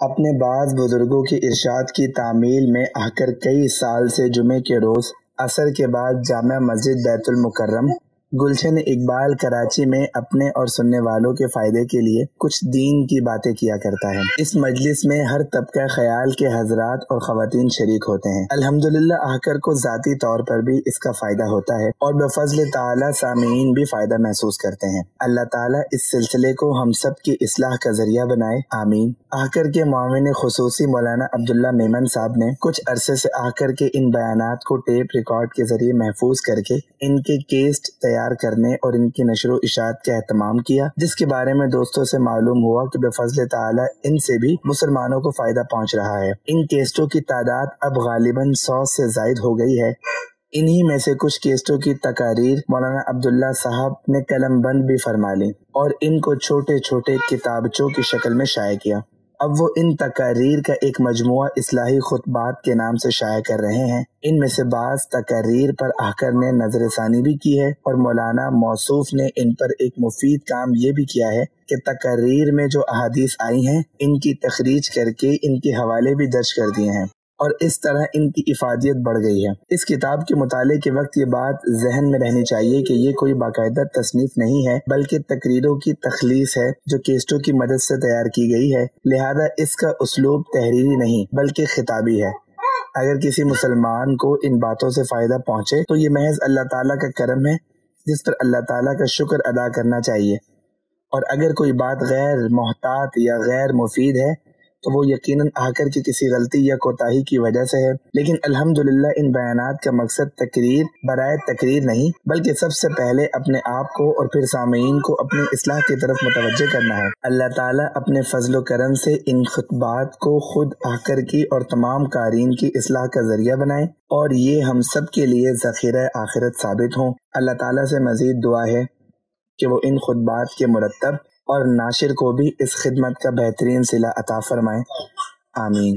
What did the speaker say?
اپنے بعض بزرگوں کے ارشاد کی تعمیل میں آ کر کئی سال سے جمعے کے روز عصر کے بعد جامع مسجد بیت المکرم گلشن اقبال کراچی میں اپنے اور سننے والوں کے فائدے کے لیے کچھ دین کی باتیں کیا کرتا ہے۔ اس مجلس میں ہر طبقہ خیال کے حضرات اور خواتین شریک ہوتے ہیں۔ الحمدللہ آ کر کو ذاتی طور پر بھی اس کا فائدہ ہوتا ہے اور بفضل تعالی سامعین بھی فائدہ محسوس کرتے ہیں۔ اللہ تعالیٰ اس سلسلے کو ہم سب کی اصلاح کا ذریعہ بنائے، آمین۔ آ کر کے معاون خصوصی مولانا عبداللہ میمن صاحب نے کچھ عرصے سے آ کر کے ان بیانات کو ٹیپ ریکارڈ کے ذریعے محفوظ کر کے ان کے کیسٹ تیار کرنے اور ان کی نشر و اشاعت کا اہتمام کیا، جس کے بارے میں دوستوں سے معلوم ہوا کہ بفضل تعالی ان سے بھی مسلمانوں کو فائدہ پہنچ رہا ہے۔ ان کیسٹوں کی تعداد اب غالباً 100 سے زائد ہو گئی ہے۔ انہی میں سے کچھ کیسٹوں کی تقاریر مولانا عبداللہ صاحب نے قلم بند بھی فرما لی اور ان کو چھوٹے چھوٹے کتابچوں کی شکل میں شائع کیا۔ اب وہ ان تقاریر کا ایک مجموعہ اصلاحی خطبات کے نام سے شائع کر رہے ہیں۔ ان میں سے بعض تقاریر پر آخر نے نظر ثانی بھی کی ہے اور مولانا موصوف نے ان پر ایک مفید کام یہ بھی کیا ہے کہ تقاریر میں جو احادیث آئی ہیں ان کی تخریج کر کے ان کے حوالے بھی درج کر دیے ہیں اور اس طرح ان کی افادیت بڑھ گئی ہے۔ اس کتاب کے مطالعے کے وقت یہ بات ذہن میں رہنی چاہیے کہ یہ کوئی باقاعدہ تصنیف نہیں ہے بلکہ تقریروں کی تخلیص ہے جو کیسٹوں کی مدد سے تیار کی گئی ہے، لہذا اس کا اسلوب تحریری نہیں بلکہ خطابی ہے۔ اگر کسی مسلمان کو ان باتوں سے فائدہ پہنچے تو یہ محض اللہ تعالیٰ کا کرم ہے جس پر اللہ تعالیٰ کا شکر ادا کرنا چاہیے، اور اگر کوئی بات غیر محتاط یا غیر مفید ہے تو وہ یقیناً آ کر کے کسی غلطی یا کوتاہی کی وجہ سے ہے، لیکن الحمدللہ ان بیانات کا مقصد تقریر برائے تقریر نہیں بلکہ سب سے پہلے اپنے آپ کو اور پھر سامعین کو اپنی اصلاح کی طرف متوجہ کرنا ہے۔ اللہ تعالیٰ اپنے فضل و کرم سے ان خطبات کو خود آ کر کی اور تمام قارئین کی اصلاح کا ذریعہ بنائے اور یہ ہم سب کے لیے ذخیرہ آخرت ثابت ہوں۔ اللہ تعالیٰ سے مزید دعا ہے کہ وہ ان خطبات کے مرتب اور ناشر کو بھی اس خدمت کا بہترین صلہ عطا فرمائے، آمین۔